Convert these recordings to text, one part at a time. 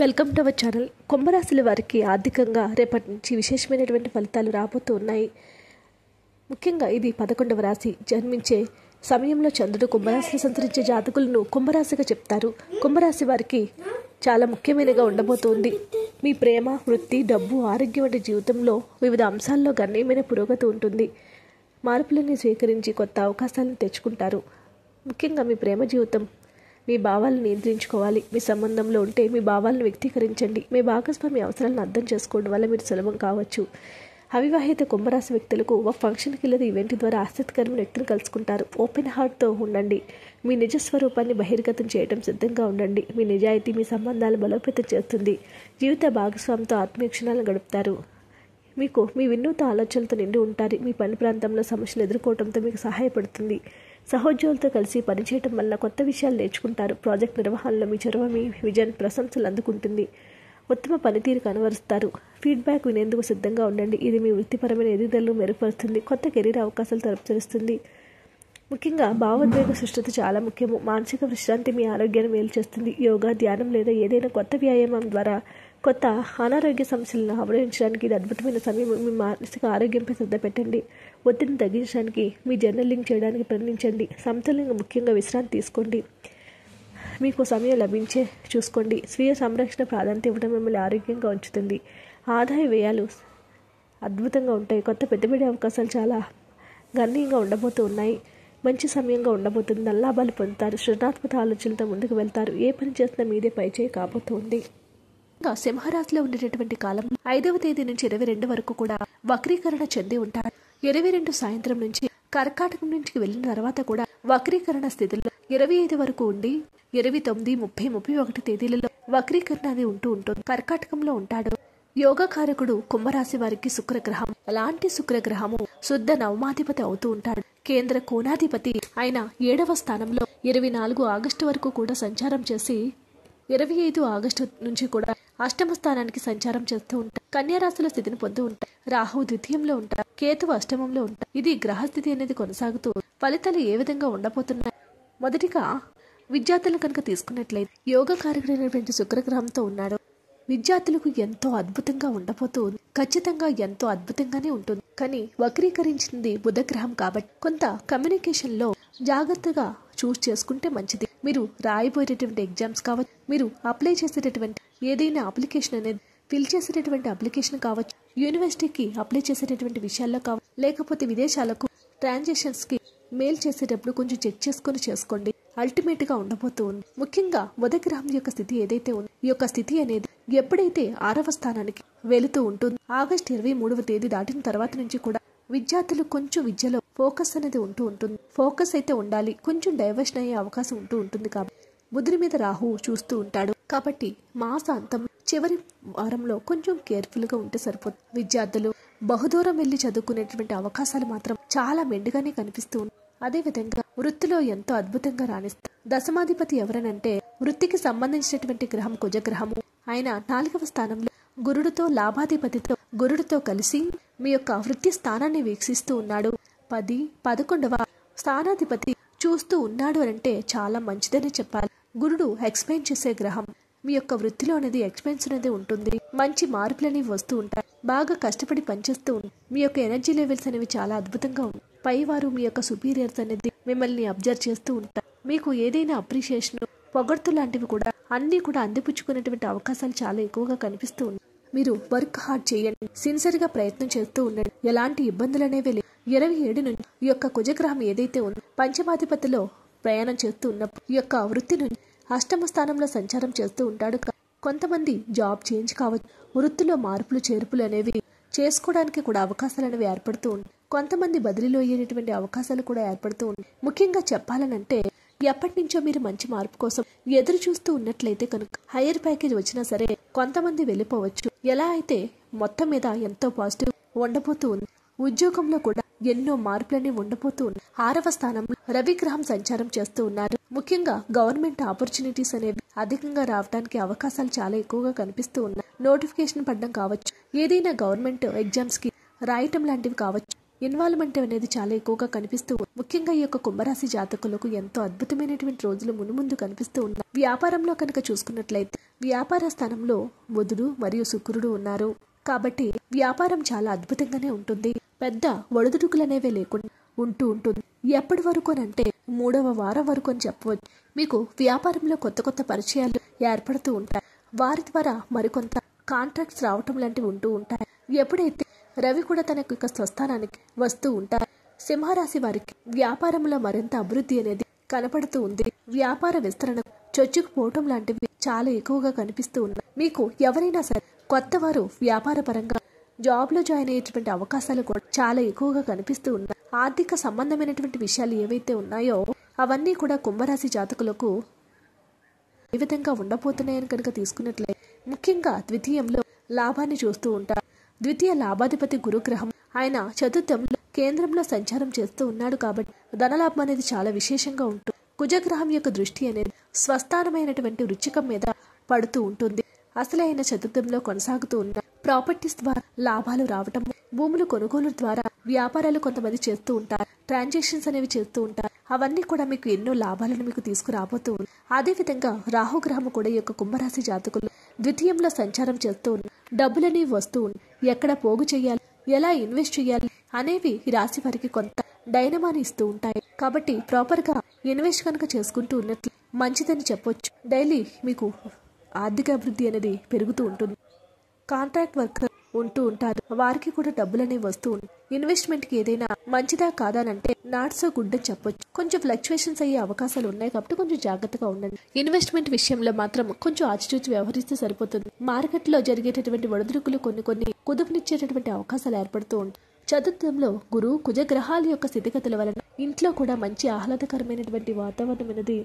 Welcome to our channel. కుంభరాశుల వారికి ఆర్థికంగా రేపటి నుంచి విశేషమైనటువంటి ఫలితాలు రాబోతూ ఉన్నాయి. ముఖ్యంగా ఇది 11వ రాశి. జన్మించే సమయంలో చంద్రుడు కుంభరాశిని సంతరించే జాతకులను కుంభరాశిగా చెప్తారు. కుంభరాశి వారికి చాలా ముఖ్యమైనగా ఉండబోతోంది. మీ ప్రేమ, వృత్తి, డబ్బు, ఆరోగ్యం వంటి జీవితంలో వివిధ అంశాల్లో గణనీయమైన పురోగతి ఉంటుంది. మార్పులని స్వీకరించి కొత్త అవకాశాలను తెచ్చుకుంటారు. ముఖ్యంగా మీ ప్రేమ జీవితం, మీ భావాలను నియంత్రించుకోవాలి. మీ సంబంధంలో ఉంటే మీ భావాలను వ్యక్తీకరించండి. మీ భాగస్వామి అవసరాలను అర్థం చేసుకోవడం వల్ల మీరు సులభం కావచ్చు. అవివాహిత కుంభరాశి వ్యక్తులకు ఒక ఫంక్షన్కి లేదా ఈవెంట్ ద్వారా ఆసక్తికరమైన వ్యక్తిని కలుసుకుంటారు. ఓపెన్ హార్ట్తో ఉండండి. మీ నిజ స్వరూపాన్ని బహిర్గతం చేయడం సిద్ధంగా ఉండండి. మీ నిజాయితీ మీ సంబంధాలను బలోపేతం చేస్తుంది. జీవిత భాగస్వామితో ఆత్మీయ క్షణాలను గడుపుతారు. మీకు మీ వినూత్న ఆలోచనలతో నిండి ఉంటారు. మీ పని ప్రాంతంలో సమస్యలు ఎదుర్కోవడంతో మీకు సహాయపడుతుంది. సహోద్యోగులతో కలిసి పనిచేయడం వల్ల కొత్త విషయాలు నేర్చుకుంటారు. ప్రాజెక్ట్ నిర్వహణలో మీ చొరవ మీ విజన్ ప్రశంసలు అందుకుంటుంది. ఉత్తమ పనితీరు కనబరుస్తారు. ఫీడ్బ్యాక్ వినేందుకు సిద్ధంగా ఉండండి. ఇది మీ వృత్తిపరమైన ఎదుగుదలను మెరుగుపరుస్తుంది. కొత్త కెరీర్ అవకాశాలు తరపుచరుస్తుంది. ముఖ్యంగా భావోద్వేగ సుష్ఠత చాలా ముఖ్యము. మానసిక విశ్రాంతి మీ ఆరోగ్యాన్ని మేలు చేస్తుంది. యోగా, ధ్యానం లేదా ఏదైనా కొత్త వ్యాయామం ద్వారా కొత్త అనారోగ్య సమస్యలను అవరోధించడానికి ఇది అద్భుతమైన సమయం. మీ మానసిక ఆరోగ్యంపై శ్రద్ధ పెట్టండి. ఒత్తిడిని తగ్గించడానికి మీ జర్నలింగ్ చేయడానికి ప్రయత్నించండి. సమతుల్యంగా ముఖ్యంగా విశ్రాంతి తీసుకోండి. మీకు సమయం లభించే చూసుకోండి. స్వీయ సంరక్షణ ప్రాధాన్యత ఇవ్వడం మిమ్మల్ని ఆరోగ్యంగా ఉంచుతుంది. ఆదాయ వ్యయాలు అద్భుతంగా ఉంటాయి. కొత్త పెట్టుబడి అవకాశాలు చాలా గణనీయంగా ఉండబోతూ ఉన్నాయి. మంచి సమయంగా ఉండబోతుంది. నల్లాభాలు పొందుతారు. సృజనాత్మక ఆలోచనలతో ముందుకు వెళ్తారు. ఏ పని చేసినా మీదే పైచేయి కాబోతోంది. ఇంకా సింహరాశిలో ఉండేటటువంటి కాలం 5వ తేదీ నుంచి 22 వరకు కూడా వక్రీకరణ చెంది ఉంటారు. 22 సాయంత్రం నుంచి కర్కాటకం నుంచి వెళ్ళిన తర్వాత కూడా వక్రీకరణ స్థితిలో 25 వరకు ఉండి 29, 30, 31 తేదీలలో వక్రీకరణ అనేది ఉంటుంది. కర్కాటకంలో ఉంటాడు. యోగకారకుడు కుంభరాశి వారికి శుక్రగ్రహం. అలాంటి శుక్రగ్రహము శుద్ధ నవమాధిపతి అవుతూ ఉంటాడు. కేంద్ర కోణాధిపతి ఆయన 7వ స్థానంలో 24 ఆగస్టు వరకు కూడా సంచారం చేసి 25 ఆగస్టు నుంచి కూడా అష్టమ స్థానానికి సంచారం చేస్తూ ఉంటారు. కన్యారాశిలో స్థితిని పొందుతూ ఉంటారు. రాహు ద్వితీయంలో ఉంటారు. కేతువు అష్టమంలో ఉంటారు. ఇది గ్రహస్థితి అనేది కొనసాగుతూ ఫలితాలు ఏ విధంగా ఉండబోతున్నాయి? మొదటిగా విద్యార్థులను కనుక తీసుకున్నట్లయితే యోగకారకుడైనటువంటి శుక్రగ్రహంతో ఉన్నాడు. విద్యార్థులకు ఎంతో అద్భుతంగా ఉండబోతుంది. ఖచ్చితంగా ఎంతో అద్భుతంగానే ఉంటుంది. కానీ వక్రీకరించింది బుధగ్రహం కాబట్టి కొంత కమ్యూనికేషన్ లో జాగ్రత్తగా చూస్ చేసుకుంటే మంచిది. మీరు రాయబోయేటటువంటి ఎగ్జామ్స్ కావచ్చు, మీరు అప్లై చేసేటటువంటి ఏదైనా అప్లికేషన్ అనేది ఫిల్ చేసేటటువంటి అప్లికేషన్ కావచ్చు, యూనివర్సిటీకి అప్లై చేసేటటువంటి విషయాల్లో కావచ్చు, లేకపోతే విదేశాలకు ట్రాన్సాక్షన్స్ కి మెయిల్ చేసేటప్పుడు కొంచెం చెక్ చేసుకొని చేసుకోండి. అల్టిమేట్ గా ఉండబోతుంది. ముఖ్యంగా బుధగ్రహం యొక్క స్థితి ఏదైతే ఉందో ఈ యొక్క స్థితి అనేది ఎప్పుడైతే 6వ స్థానానికి వెళుతూ ఉంటుంది, ఆగస్టు 23వ తేదీ దాటిన తర్వాత నుంచి కూడా విద్యార్థులు కొంచెం విద్యలో ఫోకస్ అనేది ఉంటుంది. ఫోకస్ అయితే ఉండాలి. కొంచెం డైవర్షన్ అయ్యే అవకాశం ఉంటుంది. కాబట్టి బుధుడి మీద రాహు చూస్తూ ఉంటాడు. కాబట్టి మాసాంతం చివరి వారంలో కొంచెం కేర్ఫుల్ గా ఉంటే సరిపోతుంది. విద్యార్థులు బహుదూరం వెళ్లి చదువుకునేటువంటి అవకాశాలు మాత్రం చాలా మెండుగానే కనిపిస్తూ ఉన్నాయి. అదేవిధంగా వృత్తిలో ఎంతో అద్భుతంగా రాణిస్తారు. దశమాధిపతి ఎవరనంటే వృత్తికి సంబంధించినటువంటి గ్రహం కుజగ్రహము. ఆయన 4వ స్థానంలో గురుడితో లాభాధిపతితో గురుడితో కలిసి మీ యొక్క వృత్తి స్థానాన్ని వీక్షిస్తూ ఉన్నాడు. 10, 11వ స్థానాధిపతి చూస్తూ ఉన్నాడు అంటే చాలా మంచిదని చెప్పాలి. గురుడు ఎక్స్ప్లెయిన్ చేసే గ్రహం. మీ యొక్క వృత్తిలో అనేది ఎక్స్పెన్స్ అనేది ఉంటుంది. మంచి మార్పులనేవి వస్తూ ఉంటాయి. బాగా కష్టపడి పనిచేస్తూ ఉంటాయి. మీ యొక్క ఎనర్జీ లెవెల్స్ అనేవి చాలా అద్భుతంగా ఉంటాయి. పైవారు మీ యొక్క సుపీరియర్స్ అనేది మిమ్మల్ని అబ్జర్వ్ చేస్తూ ఉంటారు. మీకు ఏదైనా అప్రిషియేషన్, పొగడ్తలు లాంటివి కూడా అన్ని కూడా అందిపుచ్చుకునేటువంటి అవకాశాలు చాలా ఎక్కువగా కనిపిస్తూ ఉన్నాయి. మీరు వర్క్ హార్డ్ చేయండి. సిన్సియర్ గా ప్రయత్నం చేస్తూ ఉండండి. ఎలాంటి ఇబ్బందులు అనేవి లేవు. 27 నుంచి ఈ యొక్క కుజగ్రహం ఏదైతే ఉందో పంచమాధిపతిలో ప్రయాణం చేస్తూ ఉన్నప్పుడు ఈ యొక్క వృత్తి నుంచి అష్టమ స్థానంలో సంచారం చేస్తూ ఉంటాడు. కొంతమంది జాబ్ చేంజ్ కావచ్చు, వృత్తిలో మార్పులు చేర్పులు అనేవి చేసుకోవడానికి కూడా అవకాశాలు అనేవి ఏర్పడుతూ ఉంటాయి. కొంతమంది బదిలీలో అయ్యేటువంటి అవకాశాలు కూడా ఏర్పడుతూ ఉంటాయి. ముఖ్యంగా చెప్పాలనంటే ఎప్పటి నుంచో మీరు మంచి మార్పు కోసం ఎదురు చూస్తూ ఉన్నట్లయితే కనుక హైయర్ ప్యాకేజ్ వచ్చినా సరే కొంతమంది వెళ్ళిపోవచ్చు. ఎలా అయితే మొత్తం మీద ఎంతో పాజిటివ్ ఉండబోతూ ఉంది. ఉద్యోగంలో కూడా ఎన్నో మార్పులనే ఉండబోతూ ఉన్నాయి. 6వ స్థానంలో రవిగ్రహం సంచారం చేస్తూ ఉన్నారు. ముఖ్యంగా గవర్నమెంట్ ఆపర్చునిటీస్ అనేవి అధికంగా రావడానికి అవకాశాలు చాలా ఎక్కువగా కనిపిస్తూ ఉన్నాయి. నోటిఫికేషన్ పడడం కావచ్చు, ఏదైనా గవర్నమెంట్ ఎగ్జామ్స్ కి రాయటం లాంటివి కావచ్చు, ఇన్వాల్వ్మెంట్ అనేది చాలా ఎక్కువగా కనిపిస్తూ ఉంది. ముఖ్యంగా ఈ యొక్క కుంభరాశి జాతకులకు ఎంతో అద్భుతమైనటువంటి రోజులు మునుముందు కనిపిస్తూ ఉన్నాయి. వ్యాపారంలో కనుక చూసుకున్నట్లయితే వ్యాపార స్థానంలో బుధుడు మరియు శుక్రుడు ఉన్నారు కాబట్టి వ్యాపారం చాలా అద్భుతంగానే ఉంటుంది. పెద్ద ఒడిదుడుకులనేవే లేకుండా ఉంటుంది. ఎప్పటి వరకు అంటే 3వ వారం వరకు అని చెప్పవచ్చు. మీకు వ్యాపారంలో కొత్త కొత్త పరిచయాలు ఏర్పడుతూ ఉంటాయి. వారి ద్వారా మరికొంత కాంట్రాక్ట్స్ రావటం లాంటివి ఉంటూ ఉంటాయి. ఎప్పుడైతే రవి కూడా తన యొక్క స్వస్థానానికి వస్తూ ఉంటారు, సింహరాశి వారికి వ్యాపారంలో మరింత అభివృద్ధి అనేది కనపడుతూ ఉంది. వ్యాపార విస్తరణ చొచ్చుకుపోవటం లాంటివి చాలా ఎక్కువగా కనిపిస్తూ ఉన్నాయి. మీకు ఎవరైనా సరే కొత్త వారు వ్యాపార పరంగా జాబ్లో జాయిన్ అయ్యేటువంటి అవకాశాలు కూడా చాలా ఎక్కువగా కనిపిస్తూ ఉన్నాయి. ఆర్థిక సంబంధమైనటువంటి విషయాలు ఏవైతే ఉన్నాయో అవన్నీ కూడా కుంభరాశి జాతకులకు ఏ విధంగా ఉండబోతున్నాయని కనుక తీసుకున్నట్లయితే ముఖ్యంగా ద్వితీయంలో లాభాన్ని చూస్తూ ఉంటారు. ద్వితీయ లాభాధిపతి గురుగ్రహం, ఆయన చతుర్థంలో కేంద్రంలో సంచారం చేస్తూ ఉన్నాడు కాబట్టి ధనలాభం అనేది చాలా విశేషంగా ఉంటుంది. కుజగ్రహం యొక్క దృష్టి అనేది స్వస్థానమైనటువంటి వృచ్చికం మీద పడుతూ ఉంటుంది. అసలైన చతుర్థంలో కొనసాగుతూ ఉన్న ప్రాపర్టీస్ ద్వారా లాభాలు రావటం, భూములు కొనుగోలు ద్వారా వ్యాపారాలు కొంతమంది చేస్తూ ఉంటారు, ట్రాన్సాక్షన్స్ అనేవి చేస్తూ ఉంటారు. అవన్నీ కూడా మీకు ఎన్నో లాభాలను మీకు తీసుకురాబోతూ ఉంది. అదేవిధంగా రాహుగ్రహం కూడా ఈ యొక్క కుంభరాశి జాతకులు ద్వితీయంలో సంచారం చేస్తూ ఉన్నారు. డబ్బులని వస్తూ ఉన్నాయి. ఎక్కడ పోగు చేయాలి, ఎలా ఇన్వెస్ట్ చేయాలి అనేవి ఈ రాశి వారికి కొంత డైనమాని ఇస్తూ ఉంటాయి. కాబట్టి ప్రాపర్గా ఇన్వెస్ట్ కనుక చేసుకుంటూ ఉన్నట్లు మంచిదని చెప్పొచ్చు. డైలీ మీకు ఆర్థిక అభివృద్ధి అనేది పెరుగుతూ ఉంటుంది. కాంట్రాక్ట్ వర్కర్ ఉంటూ ఉంటారు, వారికి కూడా డబ్బులు అనేవి వస్తూ ఉంటాయి. ఇన్వెస్ట్మెంట్ కి ఏదైనా మంచిదా కాదానంటే నాట్ సో గుడ్ అని చెప్పొచ్చు. కొంచెం ఫ్లక్చువేషన్స్ అయ్యే అవకాశాలు ఉన్నాయి కాబట్టి కొంచెం జాగ్రత్తగా ఉండండి. ఇన్వెస్ట్మెంట్ విషయంలో మాత్రం కొంచెం ఆచితూచి వ్యవహరిస్తే సరిపోతుంది. మార్కెట్ లో జరిగేటటువంటి ఒడిదుడుకులు కొన్ని కుదుపునిచ్చేటటువంటి అవకాశాలు ఏర్పడుతూ ఉంటాయి. చతుర్థంలో గురు కుజగ్రహాల యొక్క స్థితిగతుల వలన ఇంట్లో కూడా మంచి ఆహ్లాదకరమైనటువంటి వాతావరణం అనేది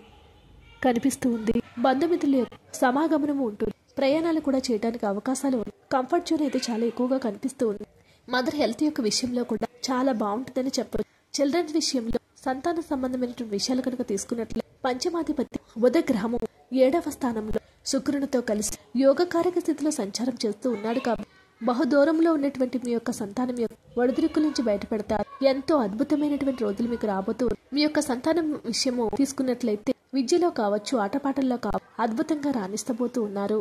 కనిపిస్తూ ఉంది. బంధుమిత్రుల యొక్క సమాగమనము ఉంటుంది. ప్రయాణాలు కూడా చేయడానికి అవకాశాలు ఉన్నాయి. కంఫర్ట్ జోన్ అయితే చాలా ఎక్కువగా కనిపిస్తూ ఉంది. మదర్ హెల్త్ యొక్క విషయంలో కూడా చాలా బాగుంటుందని చెప్పవచ్చు. చిల్డ్రన్స్ విషయంలో సంతాన సంబంధమైనటువంటి విషయాలు కనుక తీసుకున్నట్లే పంచమాధిపతి బుధ గ్రహము 7వ స్థానంలో శుక్రునితో కలిసి యోగకారక స్థితిలో సంచారం చేస్తూ ఉన్నాడు కాబట్టి బహుదూరంలో ఉన్నటువంటి మీ యొక్క సంతానం యొక్క ఒడిదుడుకుల నుంచి బయటపడతారు. ఎంతో అద్భుతమైనటువంటి రోజులు మీకు రాబోతూ మీ యొక్క సంతానం విషయము తీసుకున్నట్లయితే విద్యలో కావచ్చు, ఆటపాటల్లో కావచ్చు అద్భుతంగా రాణిస్తబోతూ ఉన్నారు.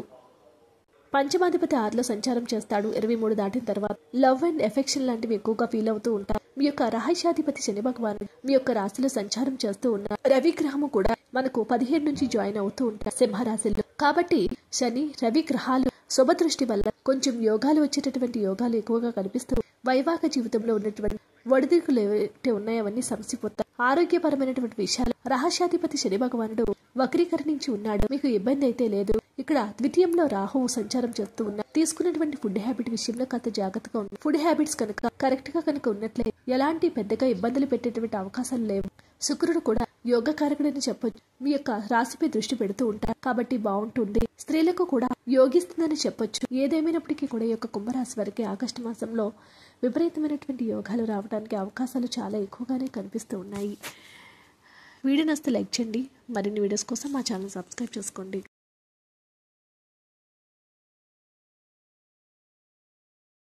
పంచమాధిపతి 6లో సంచారం చేస్తాడు. 23 దాటిన తర్వాత లవ్ అండ్ ఎఫెక్షన్ లాంటివి ఎక్కువగా ఫీల్ అవుతూ ఉంటారు. మీ యొక్క రహస్యాధిపతి శని భగవానుడు మీ యొక్క రాశిలో సంచారం చేస్తూ ఉన్నారు. రవి గ్రహము కూడా మనకు 17 నుంచి జాయిన్ అవుతూ ఉంటారు సింహరాశిలో. కాబట్టి శని రవి గ్రహాలు శుభ దృష్టి వల్ల కొంచెం యోగాలు వచ్చేటటువంటి యోగాలు ఎక్కువగా కనిపిస్తూ వైవాహిక జీవితంలో ఉన్నటువంటి ఒడిదుడుకులు ఏవైతే ఉన్నాయో అవన్నీ సమసిపోతాయి. ఆరోగ్యపరమైనటువంటి విషయాలు రహస్యాధిపతి శని భగవానుడు వక్రీకరించి ఉన్నాడు. మీకు ఇబ్బంది అయితే లేదు. ఇక్కడ ద్వితీయంలో రాహువు సంచారం చేస్తూ ఉన్నారు. తీసుకున్నటువంటి ఫుడ్ హ్యాబిట్ విషయంలో కాస్త జాగ్రత్తగా ఉంది. ఫుడ్ హ్యాబిట్స్ కనుక కరెక్ట్ గా కనుక ఉన్నట్లయితే ఎలాంటి పెద్దగా ఇబ్బందులు పెట్టేటువంటి అవకాశాలు లేవు. శుక్రుడు కూడా యోగకారకుడని చెప్పొచ్చు. మీ యొక్క రాశిపై దృష్టి పెడుతూ ఉంటారు కాబట్టి బాగుంటుంది. స్త్రీలకు కూడా యోగిస్తుందని చెప్పొచ్చు. ఏదేమైనప్పటికీ కూడా ఈ యొక్క కుంభరాశి వారికి ఆగస్టు మాసంలో విపరీతమైనటువంటి యోగాలు రావడానికి అవకాశాలు చాలా ఎక్కువగానే కనిపిస్తూ ఉన్నాయి. వీడియో నచ్చితే లైక్ చేయండి. మరిన్ని వీడియోస్ కోసం మా ఛానల్ సబ్స్క్రైబ్ చేసుకోండి.